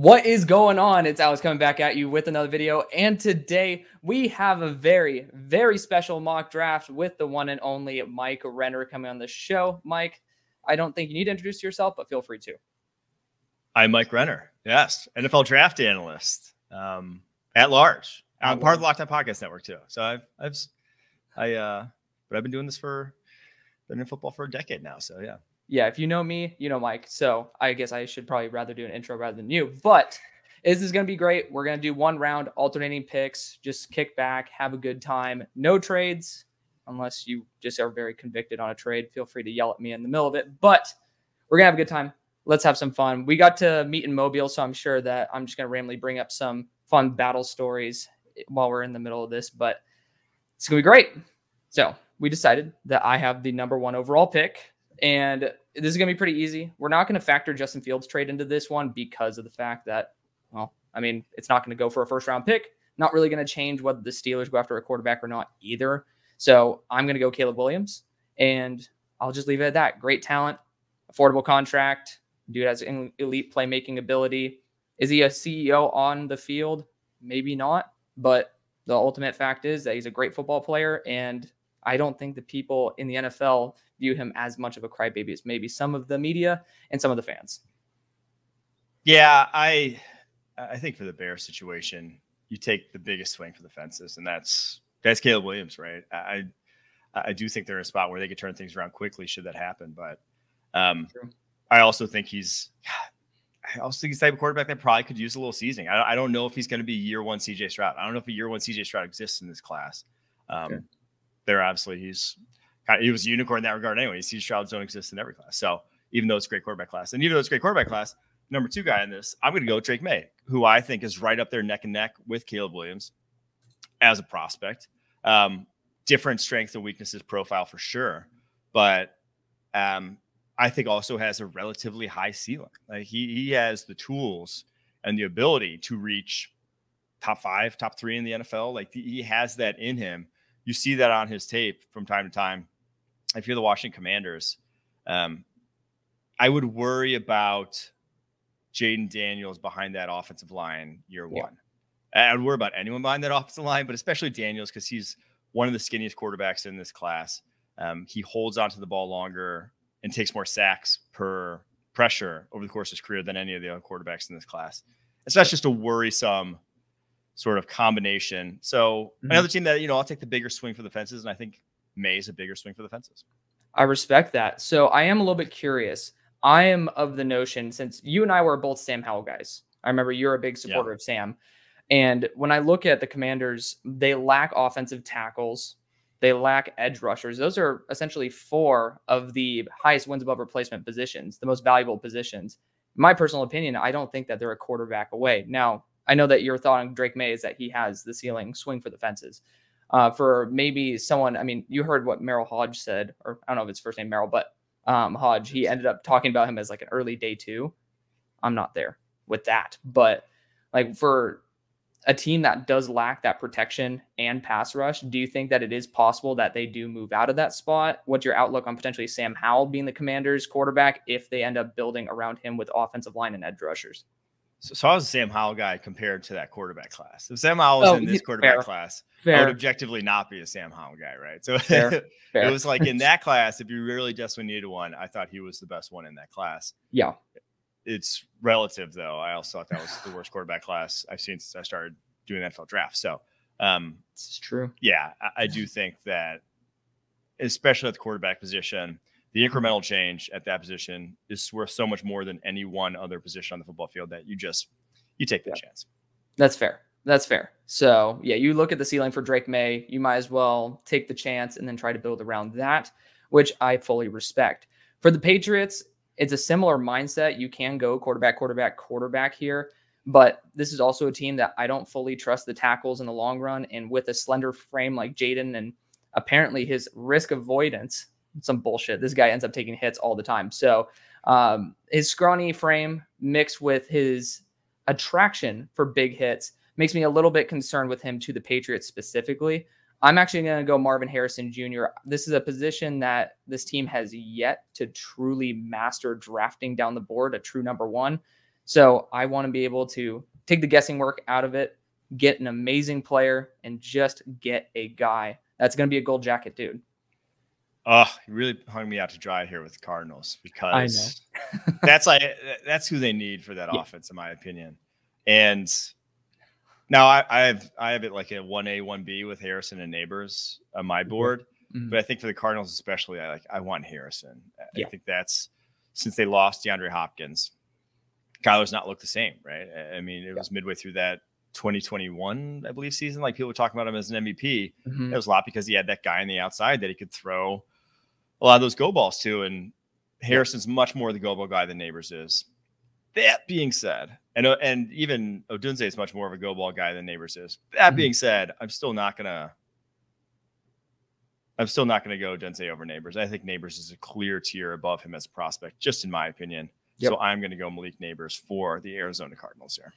What is going on? It's Alex coming back at you with another video. And today we have a very, very special mock draft with the one and only Mike Renner coming on the show. Mike, I don't think you need to introduce yourself, but feel free to. I'm Mike Renner. Yes. NFL draft analyst at large. I'm part of the Locked On Podcast Network too. So but I've been doing this been in football for a decade now. So yeah. Yeah, if you know me, you know Mike. So I guess I should probably rather do an intro rather than you. But this is going to be great. We're going to do one round, alternating picks. Just kick back, have a good time. No trades, unless you just are very convicted on a trade. Feel free to yell at me in the middle of it. But we're going to have a good time. Let's have some fun. We got to meet in Mobile, so I'm sure that I'm just going to randomly bring up some fun battle stories while we're in the middle of this. But it's going to be great. So we decided that I have the #1 overall pick. And this is going to be pretty easy. We're not going to factor Justin Fields' trade into this one because of the fact that, well, I mean, it's not going to go for a first-round pick. Not really going to change whether the Steelers go after a quarterback or not either. So I'm going to go Caleb Williams, and I'll just leave it at that. Great talent, affordable contract. Dude has elite playmaking ability. Is he a CEO on the field? Maybe not. But the ultimate fact is that he's a great football player, and I don't think the people in the NFL view him as much of a crybaby as maybe some of the media and some of the fans. Yeah, I think for the Bears situation, you take the biggest swing for the fences, and that's Caleb Williams, right? I do think they're in a spot where they could turn things around quickly should that happen. But I also think he's the type of quarterback that probably could use a little seasoning. I don't know if he's going to be year one CJ Stroud. I don't know if a year one CJ Stroud exists in this class. There obviously he was a unicorn in that regard anyway. CJ Strouds don't exist in every class. So even though it's a great quarterback class, and even though it's a great quarterback class, #2 guy in this, I'm going to go Drake May, who I think is right up there neck and neck with Caleb Williams as a prospect. Different strengths and weaknesses profile for sure, but I think also has a relatively high ceiling. Like he has the tools and the ability to reach top 5, top 3 in the NFL. Like he has that in him. You see that on his tape from time to time. If you're the Washington Commanders, I would worry about Jaden Daniels behind that offensive line year one. I would worry about anyone behind that offensive line, but especially Daniels because he's one of the skinniest quarterbacks in this class. He holds onto the ball longer and takes more sacks per pressure over the course of his career than any of the other quarterbacks in this class. And so that's just a worrisome sort of combination. So another team that, I'll take the bigger swing for the fences, and I think May is a bigger swing for the fences. I respect that. So I am a little bit curious. I am of the notion, since you and I were both Sam Howell guys, I remember you're a big supporter of Sam. And when I look at the Commanders, they lack offensive tackles. They lack edge rushers. Those are essentially 4 of the highest wins above replacement positions, the most valuable positions. In my personal opinion, I don't think that they're a quarterback away. Now, I know that your thought on Drake May is that he has the ceiling swing for the fences. For maybe someone, I mean, you heard what Merrill Hodge said, or I don't know if it's first name Merrill, but Hodge, he ended up talking about him as like an early day 2. I'm not there with that. But like for a team that does lack that protection and pass rush, do you think that it is possible that they do move out of that spot? What's your outlook on potentially Sam Howell being the Commanders quarterback if they end up building around him with offensive line and edge rushers? So I was a Sam Howell guy compared to that quarterback class. If Sam Howell was in this quarterback class, I would objectively not be a Sam Howell guy, right? So it was like in that class, if you really just needed one, I thought he was the best one in that class. Yeah. It's relative, though. I also thought that was the worst quarterback class I've seen since I started doing NFL draft. So this is true. Yeah, I do think that, especially at the quarterback position, the incremental change at that position is worth so much more than any one other position on the football field that you take that chance. That's fair. That's fair. So yeah, you look at the ceiling for Drake May, you might as well take the chance and then try to build around that, which I fully respect. For the Patriots, it's a similar mindset. You can go quarterback here, but this is also a team that I don't fully trust the tackles in the long run. And with a slender frame like Jaden and apparently his risk avoidance, some bullshit. This guy ends up taking hits all the time. So his scrawny frame mixed with his attraction for big hits makes me a little bit concerned with him to the Patriots specifically. I'm actually going to go Marvin Harrison Jr. This is a position that this team has yet to truly master drafting down the board, a true #1. So I want to be able to take the guessing work out of it, get an amazing player, and just get a guy that's going to be a gold jacket dude. Oh, you really hung me out to dry here with the Cardinals, I know. because that's who they need for that offense, in my opinion. And now I have it like a 1A, 1B with Harrison and Neighbors on my board. But I think for the Cardinals especially, I want Harrison. I think that's, since they lost DeAndre Hopkins, Kyler's not looked the same, right? I mean, it was midway through that 2021, I believe, season. Like, people were talking about him as an MVP. It was a lot because he had that guy on the outside that he could throw a lot of those go balls to. And Harrison's much more the go ball guy than Neighbors is. That being said, and even Odunze is much more of a go ball guy than Neighbors is. That being said, I'm still not gonna go Odunze over Neighbors. I think Neighbors is a clear tier above him as a prospect, just in my opinion. So I'm going to go Malik Neighbors for the Arizona Cardinals here.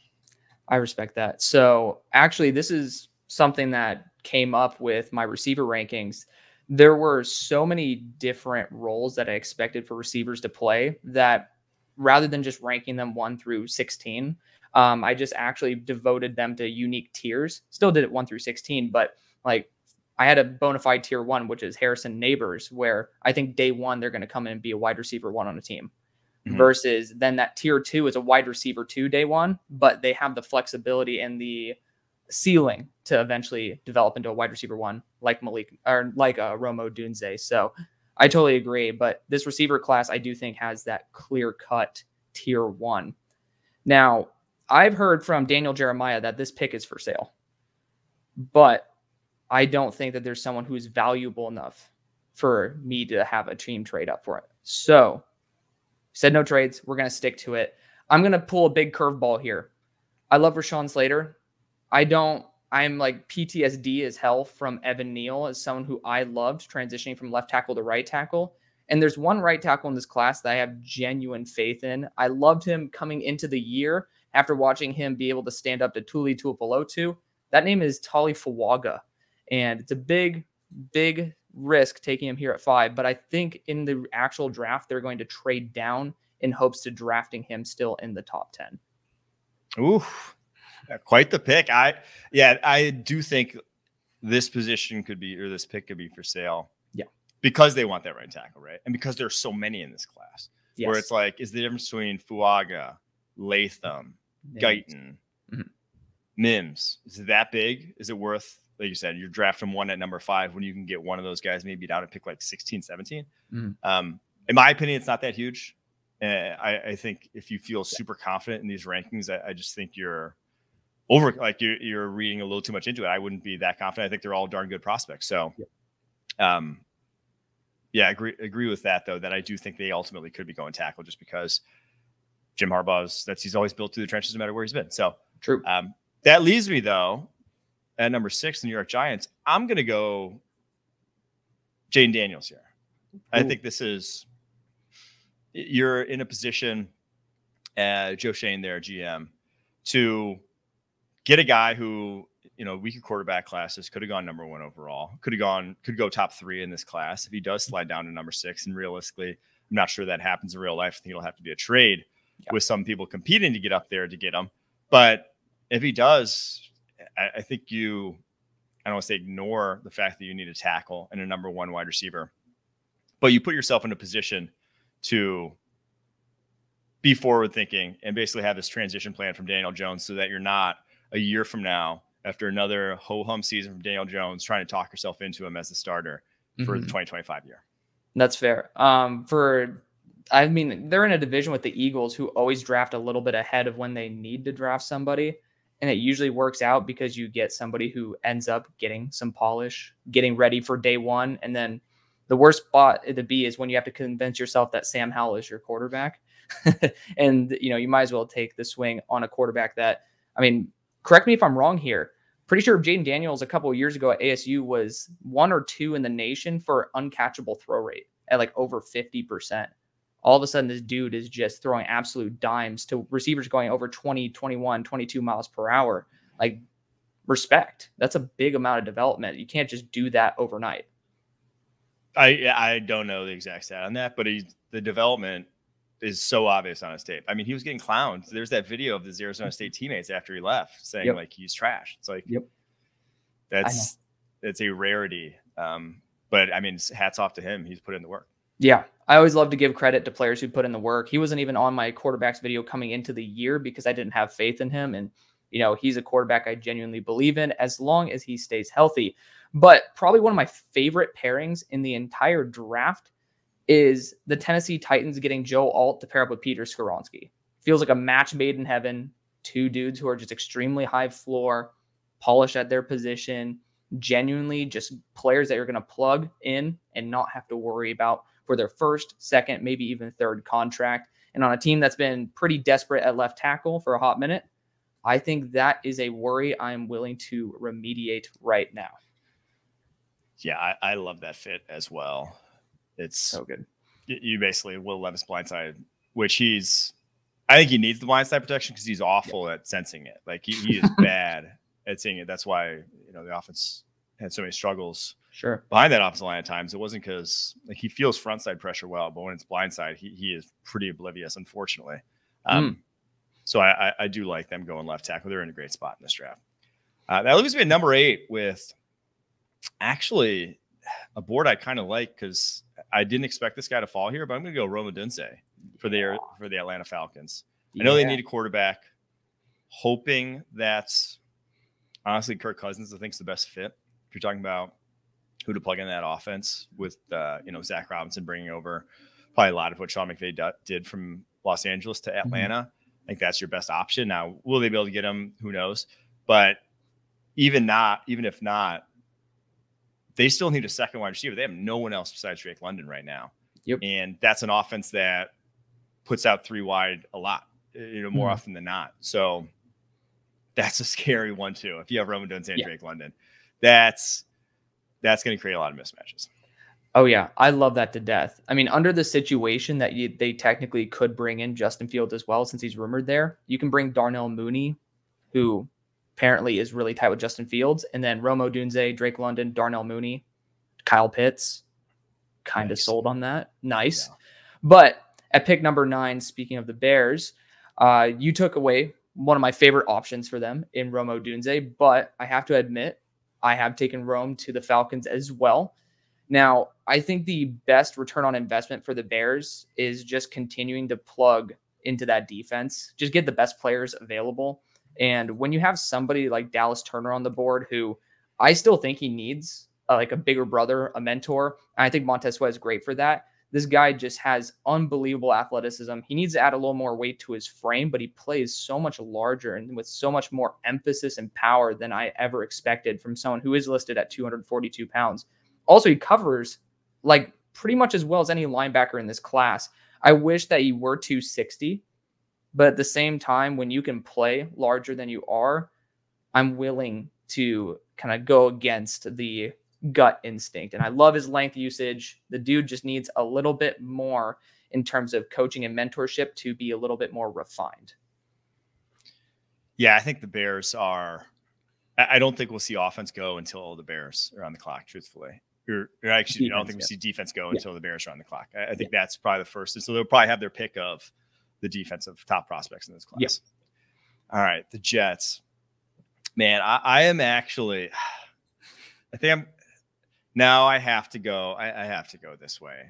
I respect that. So actually, this is something that came up with my receiver rankings. There were so many different roles that I expected for receivers to play that, rather than just ranking them 1 through 16, I just actually devoted them to unique tiers. Still did it 1 through 16, but like, I had a bona fide tier 1, which is Harrison Neighbors, where I think day 1, they're going to come in and be a wide receiver 1 on a team. Versus then that tier 2 is a wide receiver 2 day 1, but they have the flexibility and the ceiling to eventually develop into a wide receiver 1, like Malik, or like Romo Dunze. So I totally agree. But this receiver class, I do think, has that clear cut tier 1. Now, I've heard from Daniel Jeremiah that this pick is for sale, but I don't think that there's someone who's valuable enough for me to have a team trade up for it. So said no trades. We're going to stick to it. I'm going to pull a big curveball here. I love Rashawn Slater. I'm like PTSD as hell from Evan Neal as someone who I loved transitioning from left tackle to right tackle. And there's one right tackle in this class that I have genuine faith in. I loved him coming into the year after watching him be able to stand up to Tuli Tuipulotu. That name is Tali Fawaga. And it's a big, big risk taking him here at 5, but I think in the actual draft, they're going to trade down in hopes to drafting him still in the top 10. Ooh, quite the pick. I do think this position could be, or this pick could be for sale. Yeah. Because they want that right tackle, right? And because there's so many in this class where it's like, is the difference between Fuaga, Latham, Guyton, Mims, is it that big? Is it worth, like you said, you're drafting 1 at number 5 when you can get one of those guys maybe down to pick like 16, 17. In my opinion, it's not that huge. I think if you feel super confident in these rankings, I just think you're you're reading a little too much into it. I wouldn't be that confident. I think they're all darn good prospects. So, agree with that though, that I do think they ultimately could be going tackle, just because Jim Harbaugh's, he's always built through the trenches no matter where he's been. So true. That leaves me though at number 6, the New York Giants. I'm going to go Jaden Daniels here. Ooh. I think this is, you're in a position, Joe Shane there, GM, to get a guy who, weaker quarterback classes could have gone number 1 overall, could go top 3 in this class. If he does slide down to number 6, and realistically, I'm not sure that happens in real life. I think it'll have to be a trade with some people competing to get up there to get him. But if he does, I think I don't want to say ignore the fact that you need a tackle and a number 1 wide receiver, but you put yourself in a position to be forward thinking and basically have this transition plan from Daniel Jones, so that you're not a year from now, after another ho-hum season from Daniel Jones, trying to talk yourself into him as the starter for the 2025 year. That's fair. They're in a division with the Eagles, who always draft a little bit ahead of when they need to draft somebody. And it usually works out because you get somebody who ends up getting some polish, getting ready for day 1. And then the worst spot to be is when you have to convince yourself that Sam Howell is your quarterback. And, you might as well take the swing on a quarterback that, correct me if I'm wrong here. Pretty sure Jaden Daniels a couple of years ago at ASU was 1 or 2 in the nation for uncatchable throw rate at like over 50%. All of a sudden, this dude is just throwing absolute dimes to receivers going over 20, 21, 22 miles per hour. Like, respect. That's a big amount of development. You can't just do that overnight. I don't know the exact stat on that, but the development is so obvious on his tape. I mean, he was getting clowned. There's that video of the Arizona State teammates after he left saying like he's trash. It's like, it's a rarity. But I mean, hats off to him. He's put in the work. Yeah. I always love to give credit to players who put in the work. He wasn't even on my quarterbacks video coming into the year because I didn't have faith in him. And, you know, he's a quarterback I genuinely believe in as long as he stays healthy. But probably one of my favorite pairings in the entire draft is the Tennessee Titans getting Joe Alt to pair up with Peter Skoronski. Feels like a match made in heaven. Two dudes who are just extremely high floor, polished at their position, genuinely just players that you're going to plug in and not have to worry about for their first, second, maybe even third contract. And on a team that's been pretty desperate at left tackle for a hot minute, I think that is a worry I'm willing to remediate right now. Yeah, I love that fit as well. It's so good. You basically Will Levis blindsided, which I think he needs the blindside protection because he's awful at sensing it. Like he is bad at seeing it. That's why, you know, the offense had so many struggles behind that offensive line at times. It wasn't because like he feels frontside pressure well, but when it's blindside, he is pretty oblivious, unfortunately. So I do like them going left tackle. They're in a great spot in this draft. That leaves me at number 8 with actually a board I kind of like because I didn't expect this guy to fall here, but I'm going to go Rome Odunze for the Atlanta Falcons. I know they need a quarterback, hoping that honestly Kirk Cousins I think is the best fit. If you're talking about who to plug in that offense with, Zach Robinson bringing over probably a lot of what Sean McVay did from Los Angeles to Atlanta. I think that's your best option. Now, will they be able to get him? Who knows? But even if not, they still need a second wide receiver. They have no one else besides Drake London right now. And that's an offense that puts out 3 wide a lot, more often than not. So that's a scary one too. If you have Rome Odunze and Drake London, that's going to create a lot of mismatches. Oh yeah. I love that to death. I mean, under the situation that they technically could bring in Justin Fields as well, since he's rumored there, you can bring Darnell Mooney, who apparently is really tight with Justin Fields, and then Rome Odunze, Drake London, Darnell Mooney, Kyle Pitts, kind of sold on that. Nice. Yeah. But at pick number 9, speaking of the Bears, you took away one of my favorite options for them in Rome Odunze, but I have to admit, I have taken Rome to the Falcons as well. Now, I think the best return on investment for the Bears is just continuing to plug into that defense, just get the best players available. And when you have somebody like Dallas Turner on the board, who I still think he needs like a bigger brother, a mentor, and I think Montez Sweat is great for that. This guy just has unbelievable athleticism. He needs to add a little more weight to his frame, but he plays so much larger and with so much more emphasis and power than I ever expected from someone who is listed at 242 pounds. Also, he covers like pretty much as well as any linebacker in this class. I wish that he were 260. But at the same time, when you can play larger than you are, I'm willing to kind of go against the gut instinct. And I love his length usage. The dude just needs a little bit more in terms of coaching and mentorship to be a little bit more refined. Yeah, I think the Bears I don't think we'll see offense go until the Bears are on the clock, truthfully. I don't think we'll see defense go until the Bears are on the clock. I think that's probably the first. And so they'll probably have their pick of the defensive top prospects in this class. Yep. All right. The Jets, man, I am actually, I have to go. I have to go this way.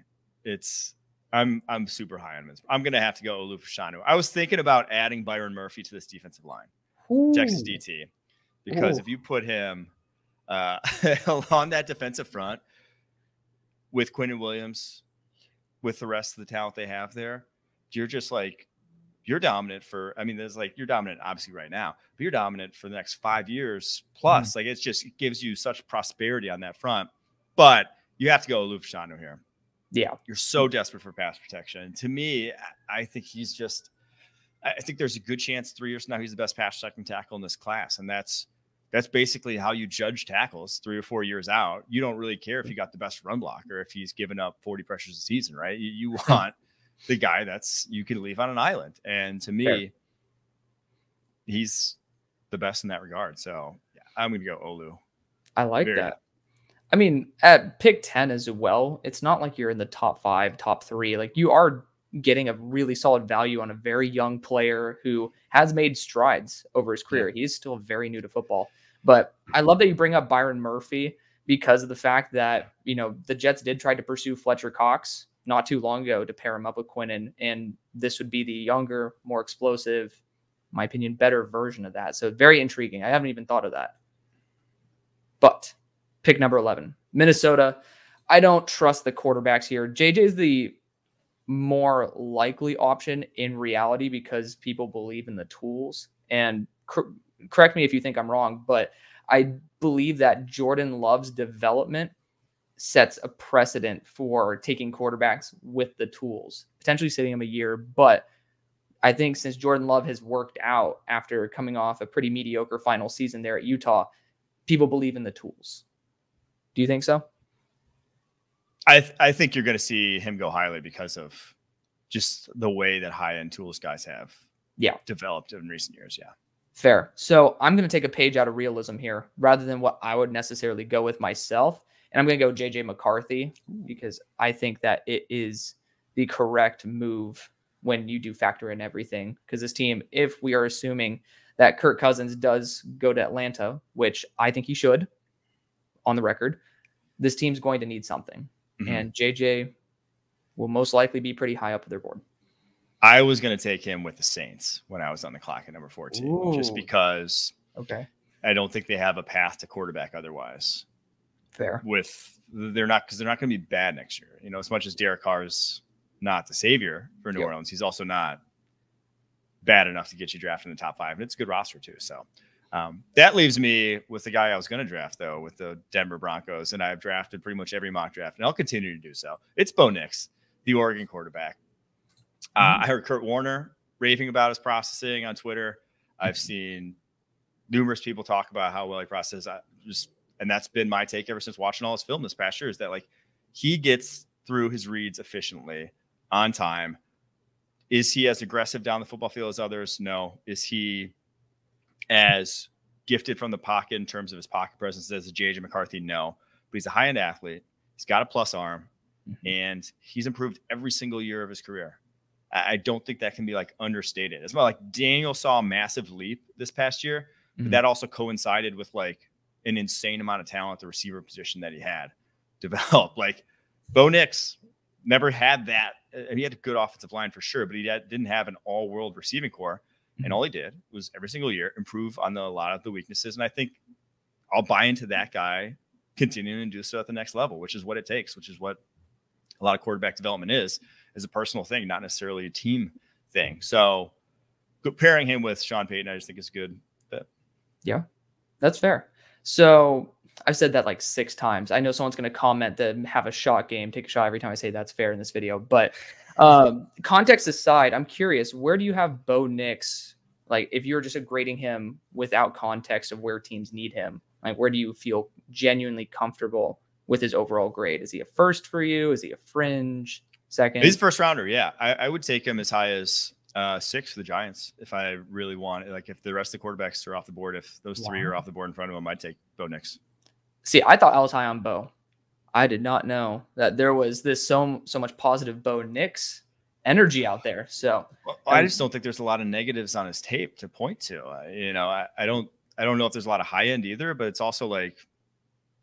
I'm super high on him. I'm going to have to go Olu Fashanu. I was thinking about adding Byron Murphy to this defensive line, Texas DT, because if you put him along that defensive front with Quinnen Williams, with the rest of the talent they have there, you're just like, you're dominant you're dominant obviously right now, but you're dominant for the next 5 years plus. Like it gives you such prosperity on that front, but you have to go Olu Fashanu here. Yeah. You're so desperate for pass protection. To me, I think I think there's a good chance 3 years from now, he's the best pass protecting tackle in this class. And that's basically how you judge tackles 3 or 4 years out. You don't really care if you got the best run blocker, if he's given up 40 pressures a season, right? You want the guy you can leave on an island. And to me, he's the best in that regard. So yeah, I'm going to go Olu. I like that. I mean, at pick 10 as well, it's not like you're in the top 5, top 3. Like you are getting a really solid value on a very young player who has made strides over his career. He is still very new to football. But I love that you bring up Byron Murphy because of the fact that, the Jets did try to pursue Fletcher Cox not too long ago to pair him up with Quinnen. And this would be the younger, more explosive, in my opinion, better version of that. So very intriguing. I haven't even thought of that. But pick number 11, Minnesota. I don't trust the quarterbacks here. JJ is the more likely option in reality because people believe in the tools. And correct me if you think I'm wrong, but I believe that Jordan Love's development sets a precedent for taking quarterbacks with the tools, potentially saving him a year. But I think since Jordan Love has worked out after coming off a pretty mediocre final season there at Utah, people believe in the tools. Do you think so? I think you're going to see him go highly because of just the way that high-end tools guys have developed in recent years. Yeah. Fair. So I'm going to take a page out of realism here rather than what I would necessarily go with myself. And I'm going to go JJ McCarthy because I think that it is the correct move when you do factor in everything. Because this team, if we are assuming that Kirk Cousins does go to Atlanta, which I think he should on the record, this team's going to need something. Mm-hmm. And JJ will most likely be pretty high up their board. I was going to take him with the Saints when I was on the clock at number 14, just because I don't think they have a path to quarterback otherwise. Fair. They're not going to be bad next year. As much as Derek Carr is not the savior for New Orleans, he's also not bad enough to get you drafted in the top 5. And it's a good roster too. So that leaves me with the guy I was going to draft, though, with the Denver Broncos. And I've drafted pretty much every mock draft, and I'll continue to do so. It's Bo Nix, the Oregon quarterback. I heard Kurt Warner raving about his processing on Twitter. I've seen numerous people talk about how well he processes. And that's been my take ever since watching all his film this past year, is that he gets through his reads efficiently on time. Is he as aggressive down the football field as others? No. Is he as gifted from the pocket in terms of his pocket presence as a JJ McCarthy? No. But he's a high-end athlete. He's got a plus arm, and he's improved every single year of his career. I don't think that can be understated. It's not Daniel saw a massive leap this past year, but that also coincided with an insane amount of talent at the receiver position that he had developed. Bo Nix never had that. He had a good offensive line for sure, but he didn't have an all-world receiving core. And all he did was every single year improve on a lot of the weaknesses. And I think I'll buy into that guy continuing to do so at the next level, which is what it takes, which is what a lot of quarterback development is a personal thing, not necessarily a team thing. So pairing him with Sean Payton, I just think is good fit. Yeah, that's fair. So I've said that 6 times. I know someone's going to comment that have a shot game, take a shot every time I say that's fair in this video. But context aside, I'm curious, where do you have Bo Nix? If you're just grading him without context of where teams need him, where do you feel genuinely comfortable with his overall grade? Is he a first for you? Is he a fringe second? He's first rounder. Yeah. I would take him as high as 6 for the Giants if I really want it. If the rest of the quarterbacks are off the board, if those 3 are off the board in front of him, I'd take Bo Nix. See, I thought I was high on Bo. I did not know that there was this so much positive Bo Nix energy out there. So I just don't think there's a lot of negatives on his tape to point to. I don't know if there's a lot of high end either, but it's also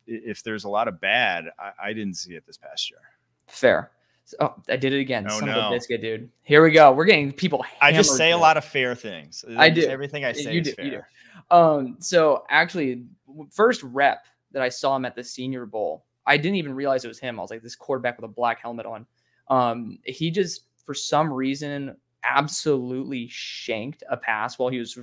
if there's a lot of bad, I didn't see it this past year. Fair. Oh, I did it again. Son of a biscuit, dude. Here we go. We're getting people hammered. I just say a lot of fair things. I do. Everything I say is fair. You do. So actually, first rep that I saw him at the Senior Bowl, I didn't even realize it was him. I was like, this quarterback with a black helmet on. He just, for some reason, absolutely shanked a pass while he was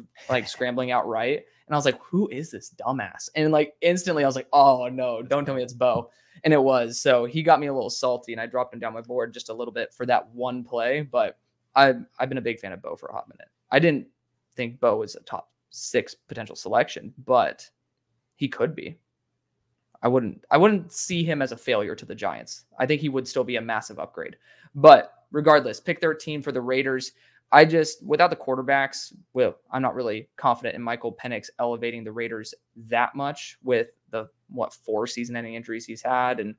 scrambling out right. And I was like, who is this dumbass? And instantly I was like, oh no, don't tell me it's Bo. And it was. So he got me a little salty, and I dropped him down my board just a little bit for that one play. But I've been a big fan of Bo for a hot minute. I didn't think Bo was a top 6 potential selection, but he could be. I wouldn't see him as a failure to the Giants. I think he would still be a massive upgrade. But regardless, pick 13 for the Raiders. Without the quarterbacks, I'm not really confident in Michael Penix elevating the Raiders that much with the 4 season-ending injuries he's had. And,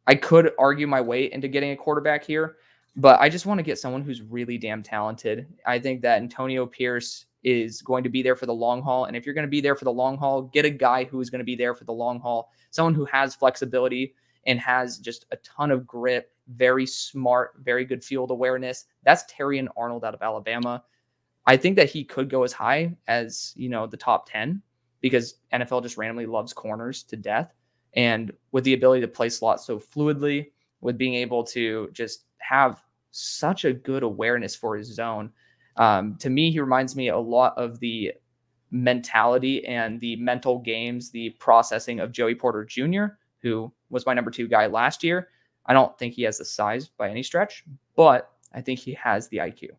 I could argue my way into getting a quarterback here. But I just want to get someone who's really damn talented. I think that Antonio Pierce is going to be there for the long haul. And if you're going to be there for the long haul, get a guy who is going to be there for the long haul, someone who has flexibility and has just a ton of grit, very smart, very good field awareness. That's Terrion Arnold out of Alabama. I think that he could go as high as, the top 10 because NFL just randomly loves corners to death. And with the ability to play slots so fluidly, with being able to just have such a good awareness for his zone. To me, he reminds me a lot of the mentality and the mental games, the processing of Joey Porter Jr., who was my number 2 guy last year. I don't think he has the size by any stretch, but I think he has the IQ.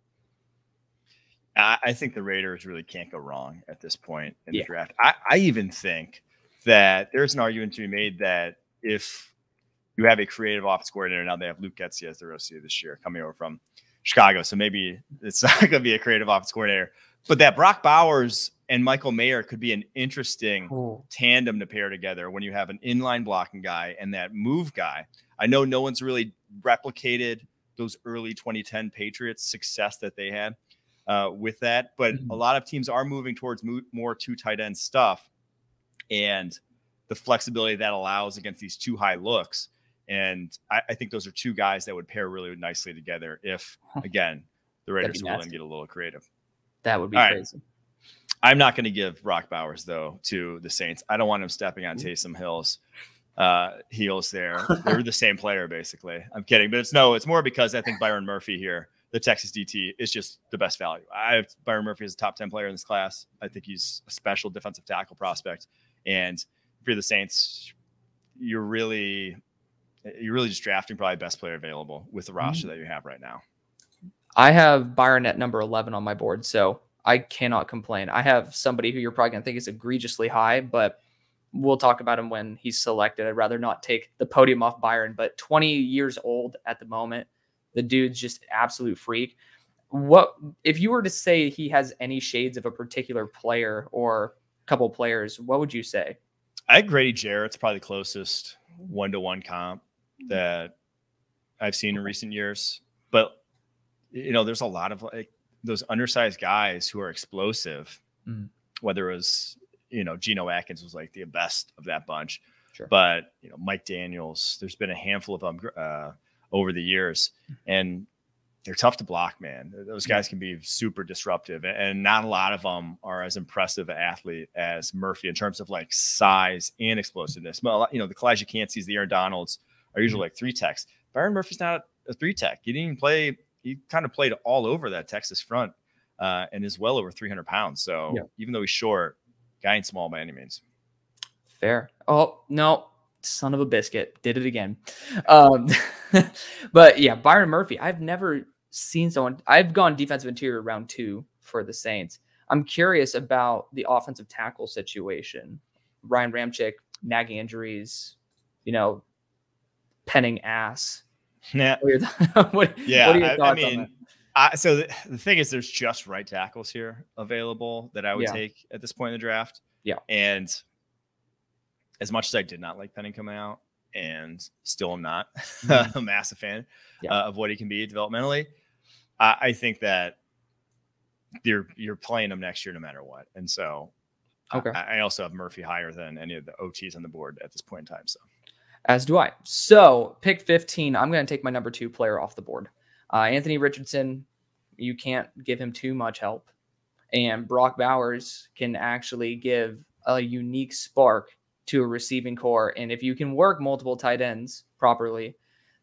I think the Raiders really can't go wrong at this point in the draft. I even think that there's an argument to be made that if you have a creative offense coordinator, now they have Luke Getsy as their OC this year coming over from Chicago. So maybe it's not going to be a creative offense coordinator, but that Brock Bowers and Michael Mayer could be an interesting tandem to pair together when you have an inline blocking guy and that move guy. I know no one's really replicated those early 2010 Patriots success that they had with that, but a lot of teams are moving towards more 2 tight end stuff and the flexibility that allows against these 2 high looks. And I think those are 2 guys that would pair really nicely together if, again, the Raiders are willing to get a little creative. That would be crazy. Right. I'm not going to give Brock Bowers, though, to the Saints. I don't want him stepping on Taysom Hill's heels there. They're the same player, basically. I'm kidding. But it's more because I think Byron Murphy here, the Texas DT, is just the best value. I have Byron Murphy as a top 10 player in this class. I think he's a special defensive tackle prospect. And if you're the Saints, you're really just drafting probably best player available with the roster that you have right now. I have Byron at number 11 on my board, so I cannot complain. I have somebody who you're probably going to think is egregiously high, but we'll talk about him when he's selected. I'd rather not take the podium off Byron, but 20 years old at the moment. The dude's just an absolute freak. What if you were to say he has any shades of a particular player or a couple players, what would you say? I think Grady Jarrett's probably the closest 1-to-1 comp that I've seen in recent years. But, there's a lot of those undersized guys who are explosive, whether it was, Geno Atkins was like the best of that bunch. Sure. But, Mike Daniels, there's been a handful of them over the years, and they're tough to block, man. Those guys can be super disruptive, and not a lot of them are as impressive an athlete as Murphy in terms of like size and explosiveness. Well, the Kalijah Canseys, the Aaron Donalds are usually like 3-techs. Byron Murphy's not a 3-tech. He didn't even play. He kind of played all over that Texas front and is well over 300 pounds. So even though he's short, guy ain't small by any means. Fair. Oh, no. Son of a biscuit. Did it again. But yeah, Byron Murphy. I've never seen someone. I've gone defensive interior round 2 for the Saints. I'm curious about the offensive tackle situation. Ryan Ramczyk, nagging injuries, penning ass. Yeah. What are your thoughts on that? So the thing is, there's just right tackles here available that I would take at this point in the draft. Yeah. And as much as I did not like Penning coming out, and still am not a massive fan of what he can be developmentally, I think that you're playing him next year no matter what. And so I also have Murphy higher than any of the OTs on the board at this point in time. So as do I. So pick 15, I'm going to take my number 2 player off the board. Anthony Richardson, you can't give him too much help. And Brock Bowers can actually give a unique spark to a receiving core. And if you can work multiple tight ends properly,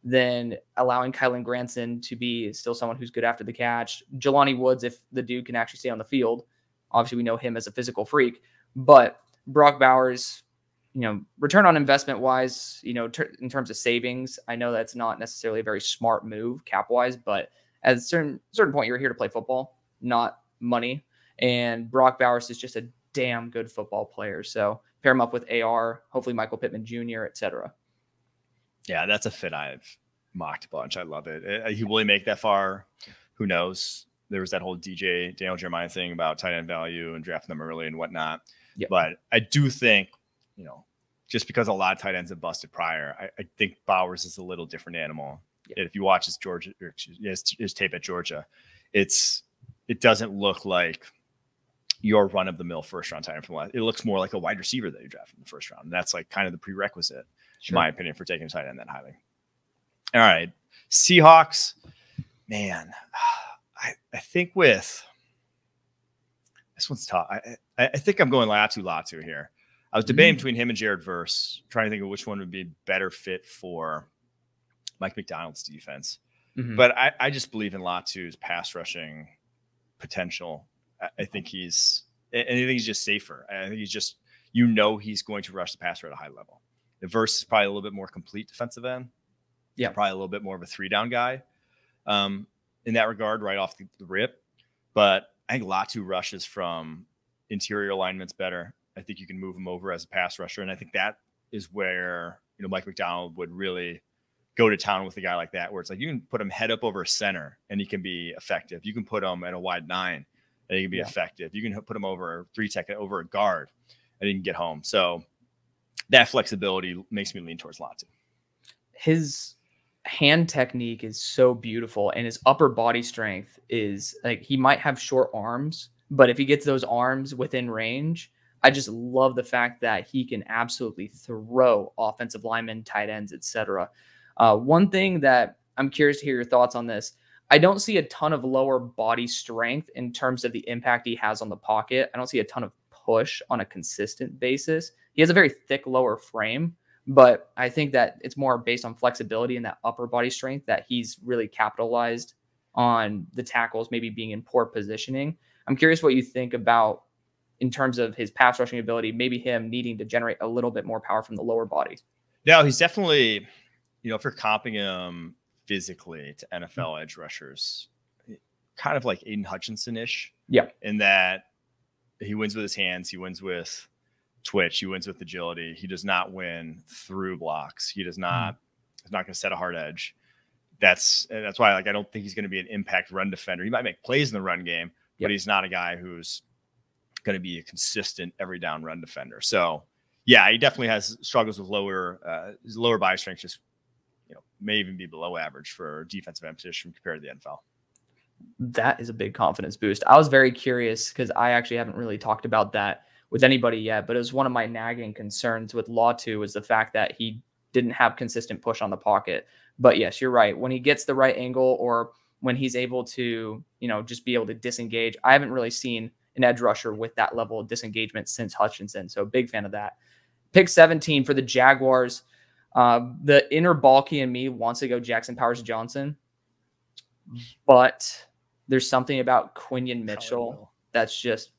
then allowing Kylan Granson to be still someone who's good after the catch. Jelani Woods, if the dude can actually stay on the field. Obviously, we know him as a physical freak. But Brock Bowers, return on investment wise, in terms of savings, I know that's not necessarily a very smart move cap wise, but at a certain point, you're here to play football, not money. And Brock Bowers is just a damn good football player. So pair him up with AR, hopefully Michael Pittman Jr., etc. Yeah, that's a fit I've mocked a bunch. I love it. He will make that far. Who knows? There was that whole Daniel Jeremiah thing about tight end value and drafting them early and whatnot. Yep. But I do think, just because a lot of tight ends have busted prior, I think Bowers is a little different animal Yeah. If you watch his tape at Georgia, it doesn't look like your run of the mill first round tight end from last. It looks more like a wide receiver that you draft in the first round. And that's like kind of the prerequisite, in my opinion, for taking a tight end that highly. All right. Seahawks, man, I think with this one's tough. I think I'm going Latu here. I was debating between him and Jared Verse, trying to think of which one would be better fit for Mike McDonald's defense. But I just believe in Latu's pass rushing potential. I think he's just safer. I think he's just, he's going to rush the passer at a high level. The Verse is probably a little bit more complete defensive end. Yeah. Probably a little bit more of a 3-down guy in that regard, right off the rip. But I think Latu rushes from interior alignments better. I think you can move him over as a pass rusher. And I think that is where, Mike McDonald would really go to town with a guy like that, where it's like, you can put him head up over a center and he can be effective. You can put him at a wide 9 and he can be effective. You can put him over 3-tech over a guard and he can get home. So that flexibility makes me lean towards Latu. His hand technique is so beautiful, and his upper body strength is like, he might have short arms, but if he gets those arms within range, I just love the fact that he can absolutely throw offensive linemen, tight ends, etc. One thing that I'm curious to hear your thoughts on this. I don't see a ton of lower body strength in terms of the impact he has on the pocket. I don't see a ton of push on a consistent basis. He has a very thick lower frame, but I think that it's more based on flexibility and that upper body strength that he's really capitalized on the tackles maybe being in poor positioning. I'm curious what you think about in terms of his pass rushing ability, maybe him needing to generate a little bit more power from the lower body. No, he's definitely, if you're comping him physically to NFL edge rushers, kind of like Aiden Hutchinson-ish. Yeah. In that he wins with his hands, he wins with twitch, he wins with agility. He does not win through blocks. He does not, he's not going to set a hard edge. That's why, I don't think he's going to be an impact run defender. He might make plays in the run game, but he's not a guy who's going to be a consistent every down run defender. So yeah, he definitely has struggles with his lower body strength, just, may even be below average for defensive end position compared to the NFL. That is a big confidence boost. I was very curious because I actually haven't really talked about that with anybody yet, but it was one of my nagging concerns with Latu was the fact that he didn't have consistent push on the pocket. But yes, you're right. When he gets the right angle, or when he's able to, just be able to disengage, I haven't really seen an edge rusher with that level of disengagement since Hutchinson. So big fan of that. Pick 17 for the Jaguars. The inner bulky in me wants to go Jackson Powers Johnson, but there's something about Quinion Mitchell that's just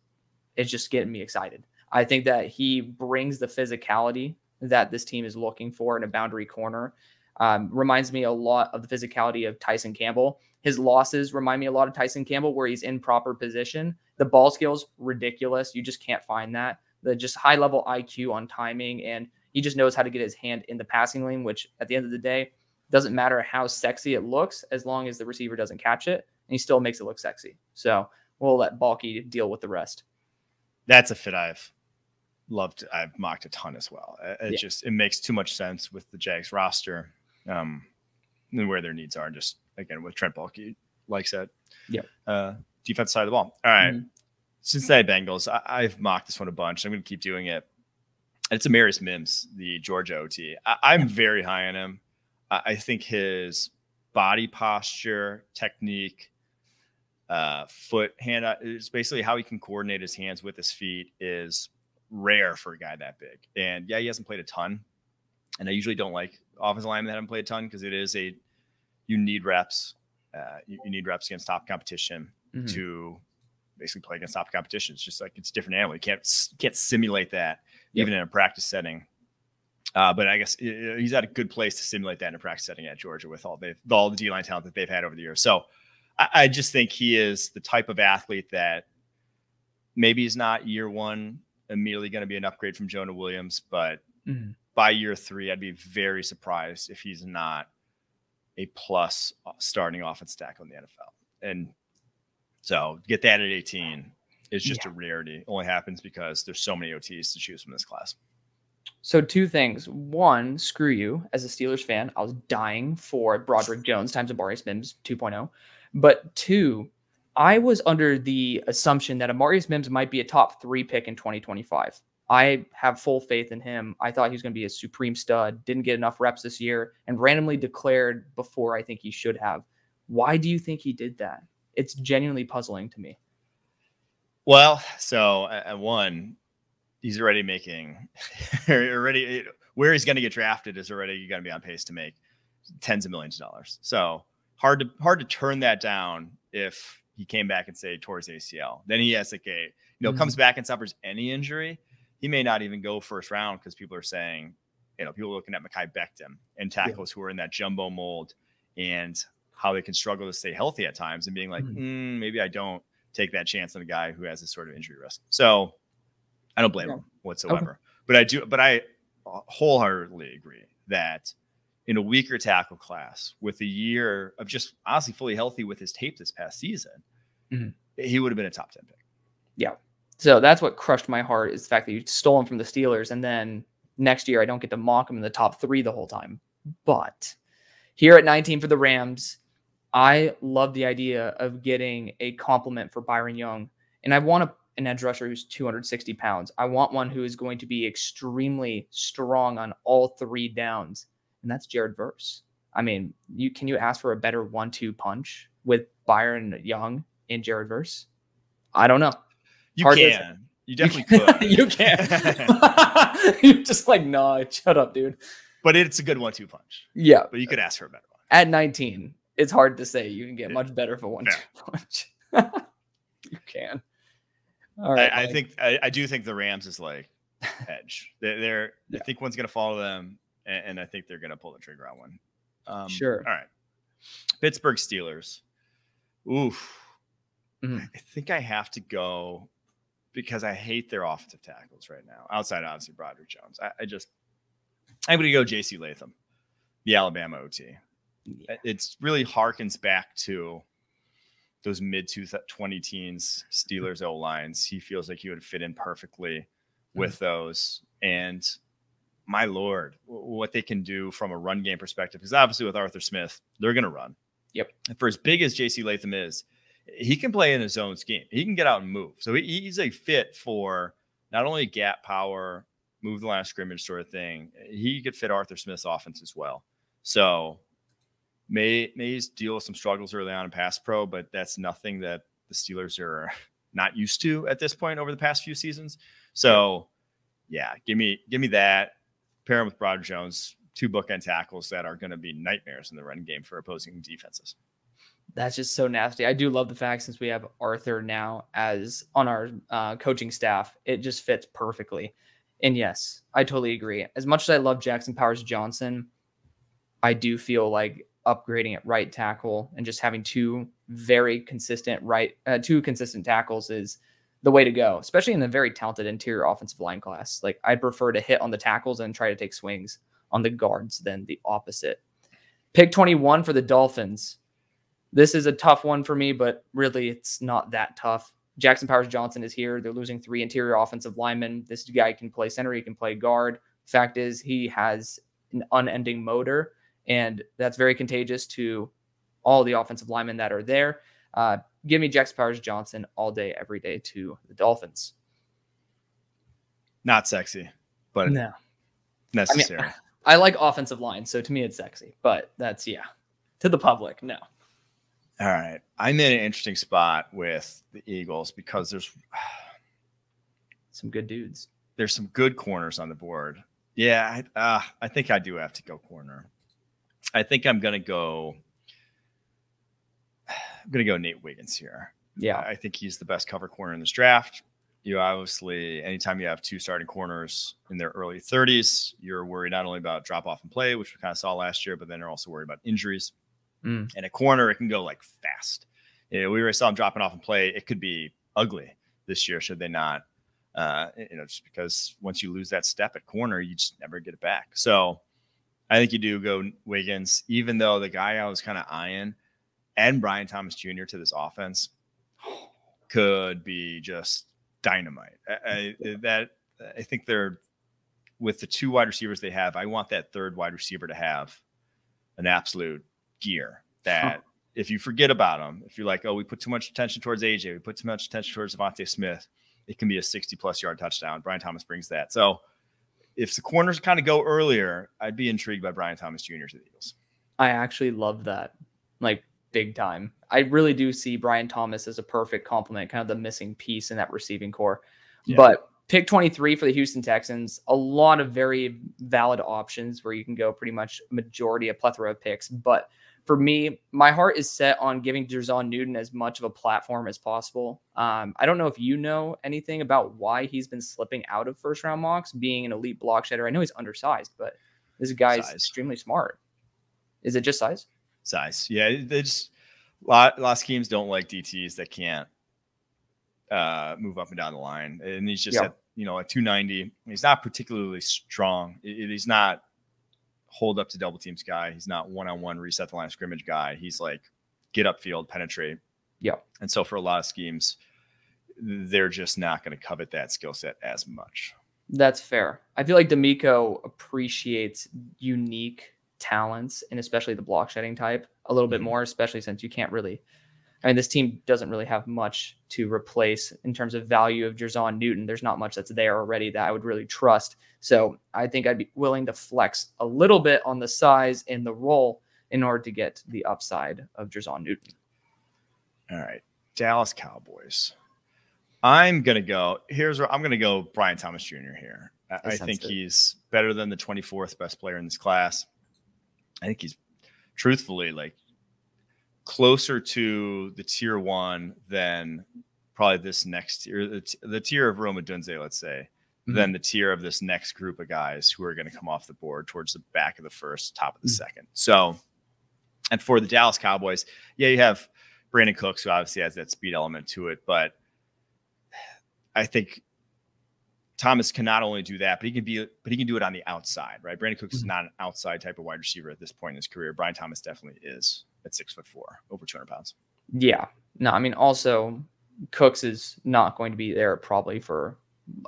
getting me excited. I think that he brings the physicality that this team is looking for in a boundary corner. Reminds me a lot of the physicality of Tyson Campbell. His losses remind me a lot of Tyson Campbell, where he's in proper position. The ball skills, ridiculous. You just can't find that. The just high level IQ on timing, and he just knows how to get his hand in the passing lane, which at the end of the day, doesn't matter how sexy it looks as long as the receiver doesn't catch it, and he still makes it look sexy. So we'll let Balky deal with the rest. That's a fit I've loved. I've mocked a ton as well. It makes too much sense with the Jags roster and where their needs are. Just again, with Trent Balky, like said, defense side of the ball. All right. Cincinnati Bengals. I've mocked this one a bunch. I'm going to keep doing it. It's Amarius Mims, the Georgia OT. I'm very high on him. I think his body posture, technique, foot, hand, it's basically how he can coordinate his hands with his feet is rare for a guy that big. And yeah, he hasn't played a ton. And I usually don't like offensive linemen that haven't played a ton, because you need reps. You need reps against top competition to basically play against top competition. It's just like, it's a different animal. You can't simulate that even in a practice setting. But I guess he's at a good place to simulate that in a practice setting at Georgia with all the D-line talent that they've had over the years. So I just think he is the type of athlete that maybe is not year one immediately going to be an upgrade from Jonah Williams, but by year 3, I'd be very surprised if he's not a plus starting offense tackle in the NFL. And so get that at 18 is just a rarity. Only happens because there's so many OTs to choose from this class. So two things. One, screw you. As a Steelers fan, I was dying for Broderick Jones times Amarius Mims 2.0. But two, I was under the assumption that Amarius Mims might be a top 3 pick in 2025. I have full faith in him. I thought he was going to be a supreme stud, didn't get enough reps this year, and randomly declared before I think he should have. Why do you think he did that? It's genuinely puzzling to me. Well, so one, he's already making already where he's going to get drafted is already going to be on pace to make tens of millions of dollars. So hard to turn that down if he came back and say towards ACL. Then he has like comes back and suffers any injury. He may not even go first round because people are saying, people are looking at Mekhi Becton and tackles who are in that jumbo mold and how they can struggle to stay healthy at times and being like, maybe I don't take that chance on a guy who has this sort of injury risk. So I don't blame him whatsoever. Okay. But I wholeheartedly agree that in a weaker tackle class with a year of just honestly fully healthy with his tape this past season, he would have been a top 10 pick. Yeah. So that's what crushed my heart is the fact that you stole him from the Steelers. And then next year, I don't get to mock him in the top 3 the whole time. But here at 19 for the Rams, I love the idea of getting a compliment for Byron Young. And I want an edge rusher who's 260 pounds. I want one who is going to be extremely strong on all 3 downs. And that's Jared Verse. I mean, can you ask for a better 1-2 punch with Byron Young and Jared Verse? I don't know. You can. You definitely could. You can. You're just like, nah, shut up, dude. But it's a good 1-2 punch. Yeah. But you could ask for a better one. At 19, it's hard to say you can get much better for 1-2 punch. You can. All right. I do think the Rams is like edge. I think one's going to follow them, and I think they're going to pull the trigger on one. Sure. All right. Pittsburgh Steelers. Oof. I think I have to go because I hate their offensive tackles right now. Outside, obviously, Broderick Jones. I'm going to go J.C. Latham, the Alabama OT. Yeah. It's really harkens back to those mid-20 teens Steelers O-lines. He feels like he would fit in perfectly with those. And my Lord, what they can do from a run game perspective, because obviously with Arthur Smith, they're going to run. Yep. And for as big as J.C. Latham is, he can play in his own scheme. He can get out and move. So he's a fit for not only gap power, move the line of scrimmage sort of thing. He could fit Arthur Smith's offense as well. So may deal with some struggles early on in pass pro, but that's nothing that the Steelers are not used to at this point over the past few seasons. So yeah, give me that. Pair him with Broderick Jones, 2 bookend tackles that are going to be nightmares in the run game for opposing defenses. That's just so nasty. I do love the fact since we have Arthur now as on our coaching staff, it just fits perfectly. And yes, I totally agree. As much as I love Jackson Powers Johnson, I do feel like upgrading at right tackle and just having 2 very consistent tackles is the way to go, especially in a very talented interior offensive line class. Like I'd prefer to hit on the tackles and try to take swings on the guards than the opposite. Pick 21 for the Dolphins. This is a tough one for me, but really it's not that tough. Jackson Powers Johnson is here. They're losing 3 interior offensive linemen. This guy can play center. He can play guard. Fact is, he has an unending motor, and that's very contagious to all the offensive linemen that are there. Give me Jackson Powers Johnson all day, every day to the Dolphins. Not sexy, but no. Necessary. I mean, I like offensive line, so to me it's sexy, but that's, to the public, no. All right. I'm in an interesting spot with the Eagles because there's some good dudes. There's some good corners on the board. Yeah, I think I do have to go corner. I think I'm going to go Nate Wiggins here. Yeah. I think he's the best cover corner in this draft. You obviously, anytime you have 2 starting corners in their early 30s, you're worried not only about drop off and play, which we kind of saw last year, but then you're also worried about injuries. And a corner, it can go like fast. We already saw him dropping off and play. It could be ugly this year, should they not, just because once you lose that step at corner, you just never get it back. So I think you do go Wiggins, even though the guy I was kind of eyeing, and Brian Thomas Jr. to this offense could be just dynamite. I think they're with the 2 wide receivers they have, I want that 3rd wide receiver to have an absolute gear that if you forget about him, if you're like, oh, we put too much attention towards AJ, we put too much attention towards Devontae Smith, it can be a 60+ yard touchdown. Brian Thomas brings that. So if the corners kind of go earlier, I'd be intrigued by Brian Thomas Jr. to the Eagles. I actually love that, like big time. I really do see Brian Thomas as a perfect complement, kind of the missing piece in that receiving core. Yeah. But pick 23 for the Houston Texans, a lot of very valid options where you can go pretty much a plethora of picks. But for me, my heart is set on giving Jerzon Newton as much of a platform as possible. I don't know if you know anything about why he's been slipping out of first-round mocks, being an elite block shedder. I know he's undersized, but this guy's extremely smart. Is it just size? Size. Yeah, they just a lot of schemes don't like DTs that can't move up and down the line. And he's just at 290. He's not particularly strong. He's not hold up to double teams guy. He's not one-on-one reset the line of scrimmage guy. He's like get upfield, penetrate. Yeah. And so for a lot of schemes, they're just not going to covet that skill set as much. That's fair. I feel like D'Amico appreciates unique talents and especially the block shedding type a little bit more, especially since you can't really, I mean, this team doesn't really have much to replace in terms of value of Jerzon Newton. There's not much that's there already that I would really trust. So I think I'd be willing to flex a little bit on the size and the role in order to get the upside of Jerzon Newton. All right. Dallas Cowboys. I'm going to go Brian Thomas Jr. here. I think he's better than the 24th best player in this class. I think he's truthfully like closer to the tier 1 than probably this next tier, the tier of Rome Odunze, let's say, than the tier of this next group of guys who are going to come off the board towards the back of the first, top of the second. So, and for the Dallas Cowboys, yeah, you have Brandon Cooks, who obviously has that speed element to it, but I think Thomas can not only do that, but he can do it on the outside, right? Brandon Cooks is not an outside type of wide receiver at this point in his career. Brian Thomas definitely is at 6'4", over 200 pounds. Yeah. No, I mean, also Cooks is not going to be there probably for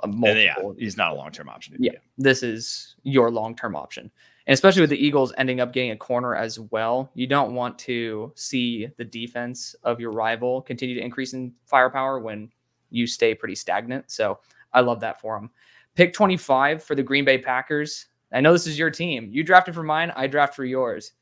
a multiple. He's not a long-term option. Yeah. This is your long-term option. And especially with the Eagles ending up getting a corner as well, you don't want to see the defense of your rival continue to increase in firepower when you stay pretty stagnant. So I love that for him. Pick 25 for the Green Bay Packers. I know this is your team. You drafted for mine. I draft for yours.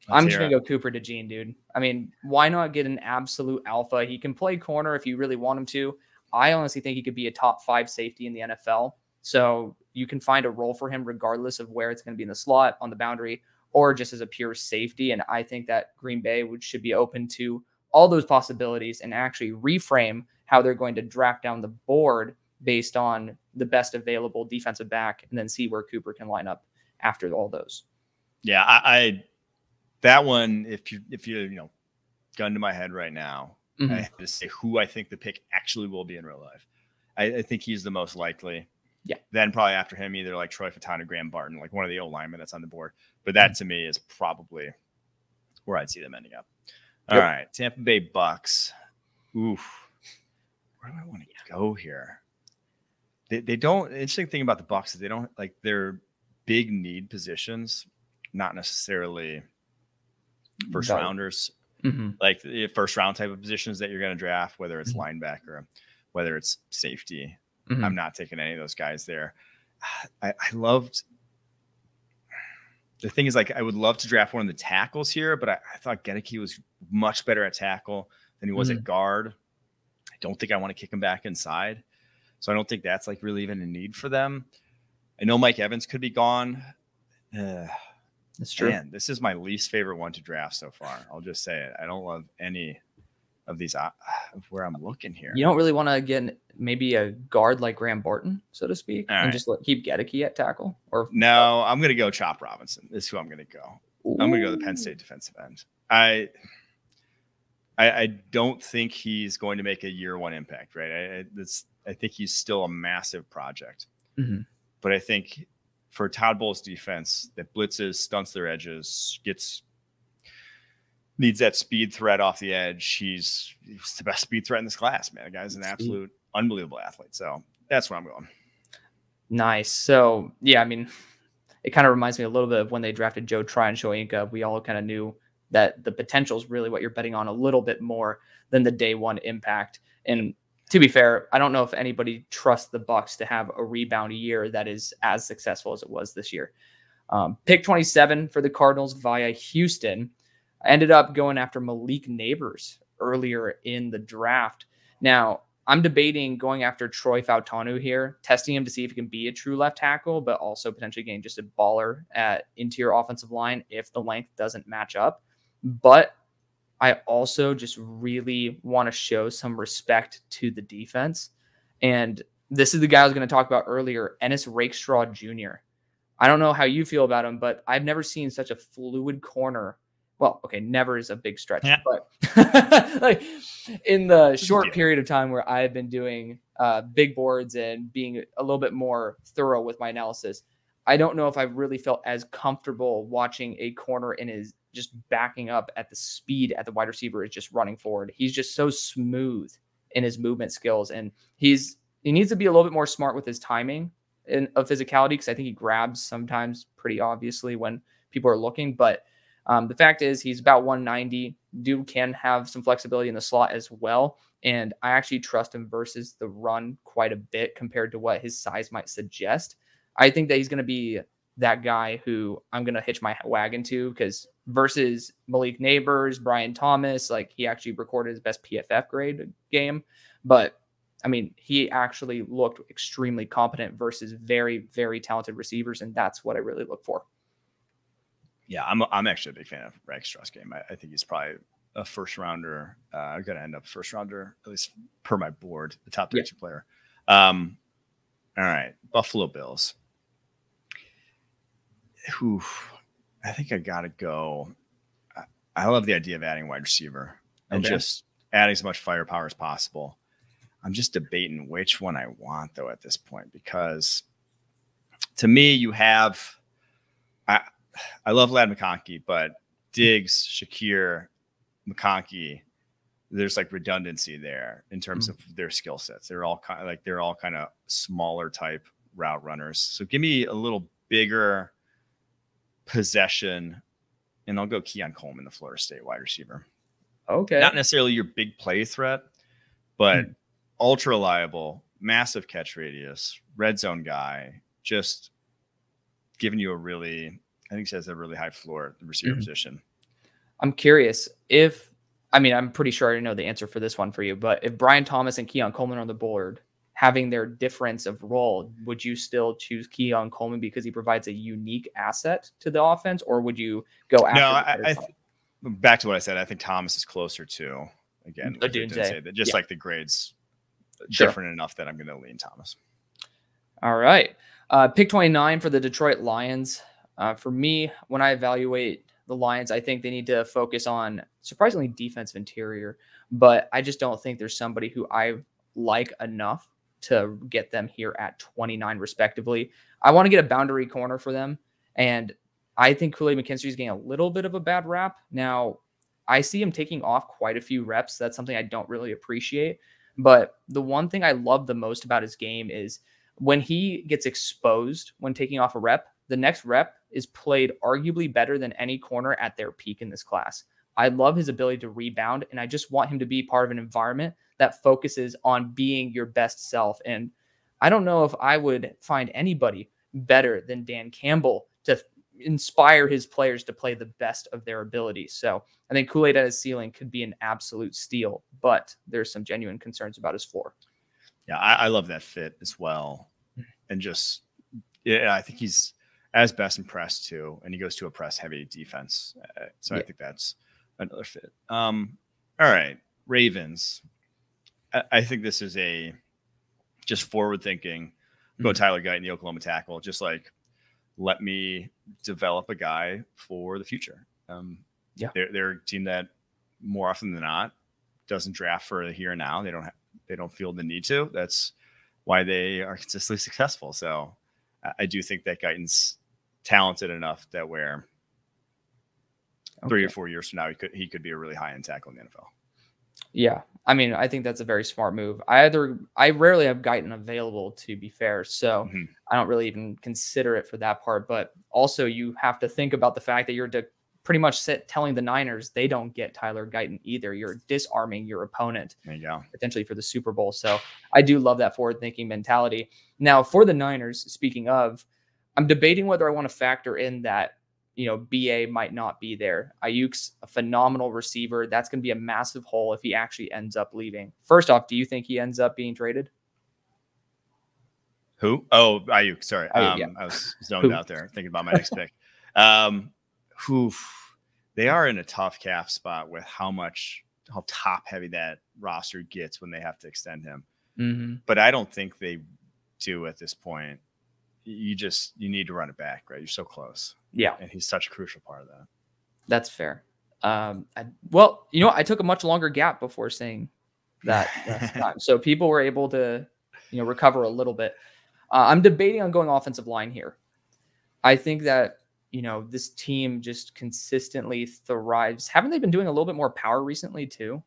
I'm just going to go Cooper DeJean, dude. I mean, why not get an absolute alpha? He can play corner if you really want him to. I honestly think he could be a top 5 safety in the NFL. So you can find a role for him regardless of where it's going to be in the slot, on the boundary, or just as a pure safety. And I think that Green Bay should be open to all those possibilities and actually reframe how they're going to draft down the board based on the best available defensive back, and then see where Cooper can line up after all those. Yeah, I that one, if you gun to my head right now, I have to say who I think the pick actually will be in real life. I think he's the most likely. Yeah. Then probably after him, either like Troy Fautanu or Graham Barton, like one of the O linemen that's on the board. But that to me is probably where I'd see them ending up. All right, Tampa Bay Bucks. Oof, where do I want to go here? They don't. Interesting thing about the Bucks is they don't like their big need positions, not necessarily first rounders, like the first round type of positions that you're going to draft, whether it's linebacker, whether it's safety. I'm not taking any of those guys there. I loved. The thing is, like, I would love to draft one of the tackles here, but I thought Gedeke was much better at tackle than he was at guard. I don't think I want to kick him back inside. So I don't think that's like really even a need for them. I know Mike Evans could be gone. That's true. Man, this is my least favorite one to draft so far. I'll just say it. I don't love any of these where I'm looking here. You don't really want to get maybe a guard like Graham Barton, so to speak, and just keep Gedeke at tackle? Or no, I'm going to go Chop Robinson. This is who I'm going to go. Ooh. I'm going to go the Penn State defensive end. I don't think he's going to make a year 1 impact, right? I think he's still a massive project. But I think for Todd Bowles' defense that blitzes, stunts their edges, needs that speed threat off the edge. He's the best speed threat in this class, man. The guy's an absolute unbelievable athlete. So that's where I'm going. Nice. So, yeah, I mean, it kind of reminds me a little bit of when they drafted Joe Tryon Shoyinka. We all kind of knew that the potential is really what you're betting on a little bit more than the day one impact. And to be fair, I don't know if anybody trusts the Bucks to have a rebound year that is as successful as it was this year. Pick 27 for the Cardinals via Houston. I ended up going after Malik Neighbors earlier in the draft. Now, I'm debating going after Troy Fautanu here, testing him to see if he can be a true left tackle, but also potentially getting just a baller at interior offensive line if the length doesn't match up. But I also just really want to show some respect to the defense. And this is the guy I was going to talk about earlier, Ennis Rakestraw Jr. I don't know how you feel about him, but I've never seen such a fluid corner. Well, okay, never is a big stretch, but like in the short period of time where I've been doing big boards and being a little bit more thorough with my analysis, I don't know if I've really felt as comfortable watching a corner in his just backing up at the speed at the wide receiver is just running forward. He's just so smooth in his movement skills, and he needs to be a little bit more smart with his timing of physicality, because I think he grabs sometimes pretty obviously when people are looking. But the fact is he's about 190. Dude can have some flexibility in the slot as well. And I actually trust him versus the run quite a bit compared to what his size might suggest. I think that he's going to be that guy who I'm going to hitch my wagon to, because versus Malik Neighbors, Brian Thomas, like he actually recorded his best PFF grade game. But I mean, he actually looked extremely competent versus very, very talented receivers. And that's what I really look for. Yeah, I'm actually a big fan of Rakestraw's game. I think he's probably a first rounder. I'm going to end up first rounder, at least per my board, the top 32 player. All right. Buffalo Bills. I think I got to go. I love the idea of adding wide receiver and just adding as much firepower as possible. I'm just debating which one I want, though, at this point, because to me, you have I love Ladd McConkey, but Diggs, Shakir, McConkey, there's like redundancy there in terms of their skill sets. They're all kind of smaller type route runners. So give me a little bigger possession, and I'll go Keon Coleman, the Florida State wide receiver. Okay. Not necessarily your big play threat, but ultra reliable, massive catch radius, red zone guy, just giving you I think he has a really high floor at the receiver position. I'm curious I'm pretty sure I already know the answer for this one for you, but if Brian Thomas and Keon Coleman are on the board, having their difference of role, would you still choose Keon Coleman because he provides a unique asset to the offense, or would you go after? No, back to what I said. I think Thomas is closer to, again, a Dunze. That just like the grades different enough that I'm going to lean Thomas. All right. Pick 29 for the Detroit Lions. For me, when I evaluate the Lions, I think they need to focus on surprisingly defensive interior, but I just don't think there's somebody who I like enough to get them here at 29 respectively. I want to get a boundary corner for them, and I think Kool-Aid McKinstry is getting a little bit of a bad rap. Now, I see him taking off quite a few reps. That's something I don't really appreciate, but the one thing I love the most about his game is when he gets exposed when taking off a rep, the next rep is played arguably better than any corner at their peak in this class. I love his ability to rebound, and I just want him to be part of an environment that focuses on being your best self. And I don't know if I would find anybody better than Dan Campbell to inspire his players to play the best of their abilities. So I think Kool-Aid at his ceiling could be an absolute steal, but there's some genuine concerns about his floor. Yeah, I love that fit as well. And just, I think he's as best impressed too, and he goes to a press heavy defense. So I think that's another fit. All right, Ravens. I think this is a just forward thinking. Go Tyler Guyton, the Oklahoma tackle. Just like, let me develop a guy for the future. They're a team that more often than not doesn't draft for the here and now. They don't feel the need to. That's why they are consistently successful. So I do think that Guyton's talented enough that where 3 or 4 years from now, he could be a really high end tackle in the NFL. Yeah. I mean, I think that's a very smart move. I rarely have Guyton available, to be fair, so Mhm. I don't really even consider it for that part. But also, you have to think about the fact that pretty much telling the Niners they don't get Tyler Guyton either. You're disarming your opponent There you go. potentially for the Super Bowl. So I do love that forward-thinking mentality. Now, for the Niners, speaking of, I'm debating whether I want to factor in that BA might not be there. Ayuk's a phenomenal receiver. That's going to be a massive hole if he actually ends up leaving. First off, do you think he ends up being traded? Who? Oh, Ayuk. Sorry. Ayuk, yeah. I was zoned out there thinking about my next pick. Who? They are in a tough cap spot with how top heavy that roster gets when they have to extend him. Mm-hmm. But I don't think they do at this point. You need to run it back, right? You're so close. Yeah. And he's such a crucial part of that. That's fair. I took a much longer gap before saying that last time. So people were able to, recover a little bit. I'm debating on going offensive line here. I think that, this team just consistently thrives. Haven't they been doing a little bit more power recently too?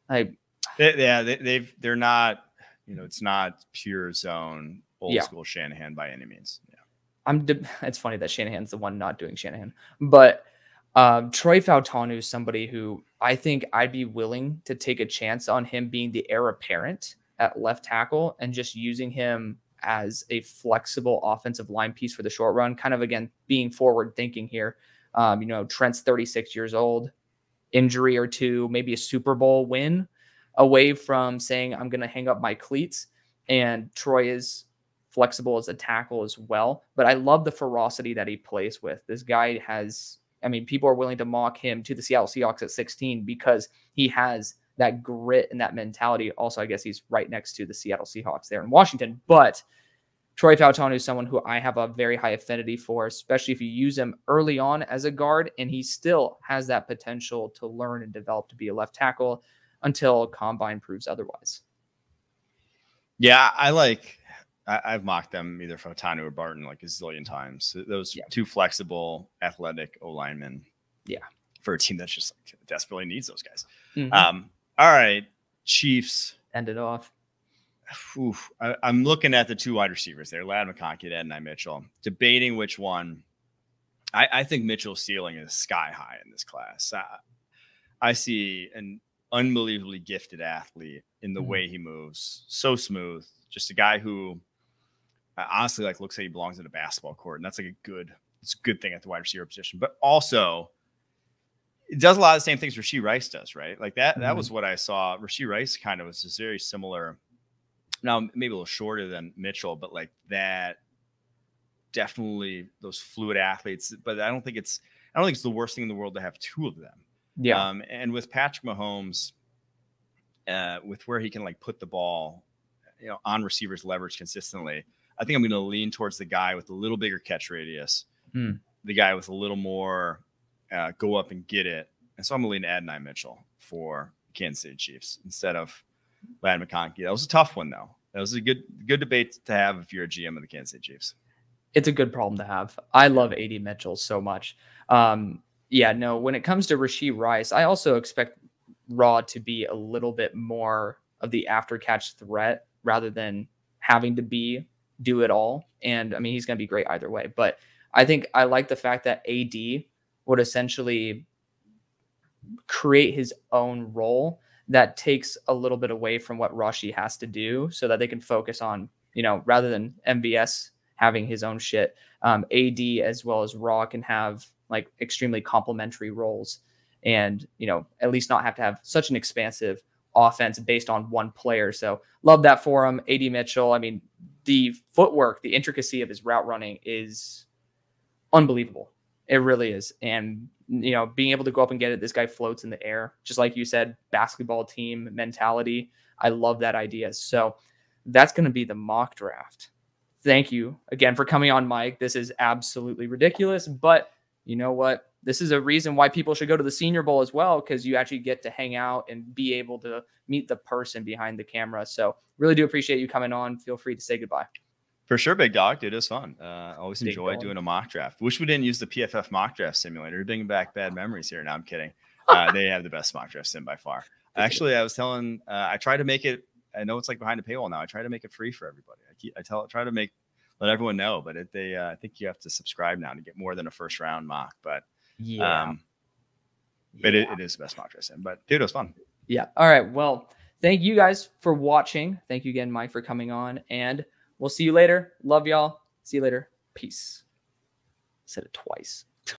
They're not, it's not pure zone old school Shanahan by any means. Yeah. It's funny that Shanahan's the one not doing Shanahan, but Troy Fautanu is somebody who I think I'd be willing to take a chance on him being the heir apparent at left tackle and just using him as a flexible offensive line piece for the short run, kind of, again, being forward thinking here. Trent's 36 years old, injury or two, maybe a Super Bowl win away from saying, I'm going to hang up my cleats. And Troy is flexible as a tackle as well. But I love the ferocity that he plays with. This guy people are willing to mock him to the Seattle Seahawks at 16 because he has that grit and that mentality. Also, I guess he's right next to the Seattle Seahawks there in Washington. But Troy Fautanu is someone who I have a very high affinity for, especially if you use him early on as a guard, and he still has that potential to learn and develop to be a left tackle until Combine proves otherwise. Yeah, I've mocked them either Fautanu or Barton like a zillion times. Those two flexible, athletic O-linemen. Yeah. For a team that's just desperately needs those guys. Mm-hmm. All right, Chiefs. End it off. I'm looking at the two wide receivers there, Ladd McConkey and Adonai Mitchell, debating which one. I think Mitchell's ceiling is sky high in this class. I see an unbelievably gifted athlete in the way he moves, so smooth. Just a guy who honestly looks like he belongs in a basketball court, and that's it's a good thing at the wide receiver position. But also, it does a lot of the same things Rashee Rice does, right? That was what I saw. Rashee Rice kind of was just very similar. Now, maybe a little shorter than Mitchell, but that definitely those fluid athletes. But I don't think it's the worst thing in the world to have two of them. Yeah. And with Patrick Mahomes, with where he can put the ball, on receivers leverage consistently, I think I'm going to lean towards the guy with a little bigger catch radius, the guy with a little more go up and get it. And so I'm going to lean Adonai Mitchell for Kansas City Chiefs instead of Ladd McConkey. That was a tough one, though. That was a good debate to have if you're a GM of the Kansas City Chiefs. It's a good problem to have. I love AD Mitchell so much. When it comes to Rashee Rice, I also expect Raw to be a little bit more of the after catch threat rather than having to do it all. And he's going to be great either way. But I think I like the fact that AD would essentially create his own role that takes a little bit away from what Rashee has to do so that they can focus on, rather than MVS having his own shit, AD as well as Raw can have extremely complementary roles and, at least not have to have such an expansive offense based on one player. So love that for him. AD Mitchell. The footwork, the intricacy of his route running is unbelievable. It really is. And, being able to go up and get it, this guy floats in the air, just like you said, basketball team mentality. I love that idea. So that's going to be the mock draft. Thank you again for coming on, Mike. This is absolutely ridiculous, but you know what? This is a reason why people should go to the Senior Bowl as well, because you actually get to hang out and be able to meet the person behind the camera. So really do appreciate you coming on. Feel free to say goodbye. For sure, big dog, dude. It was fun. Always enjoy doing a mock draft. Wish we didn't use the PFF mock draft simulator. Bringing back bad memories here. No, I'm kidding. They have the best mock draft sim by far. Actually, I was telling, I try to make it, I know it's like behind a paywall now. I try to make it free for everybody. Try to let everyone know, but I think you have to subscribe now to get more than a first round mock, but but it is the best mock dress in, but dude, it was fun. Yeah. All right. Well, thank you guys for watching. Thank you again, Mike, for coming on, and we'll see you later. Love y'all. See you later. Peace. Said it twice.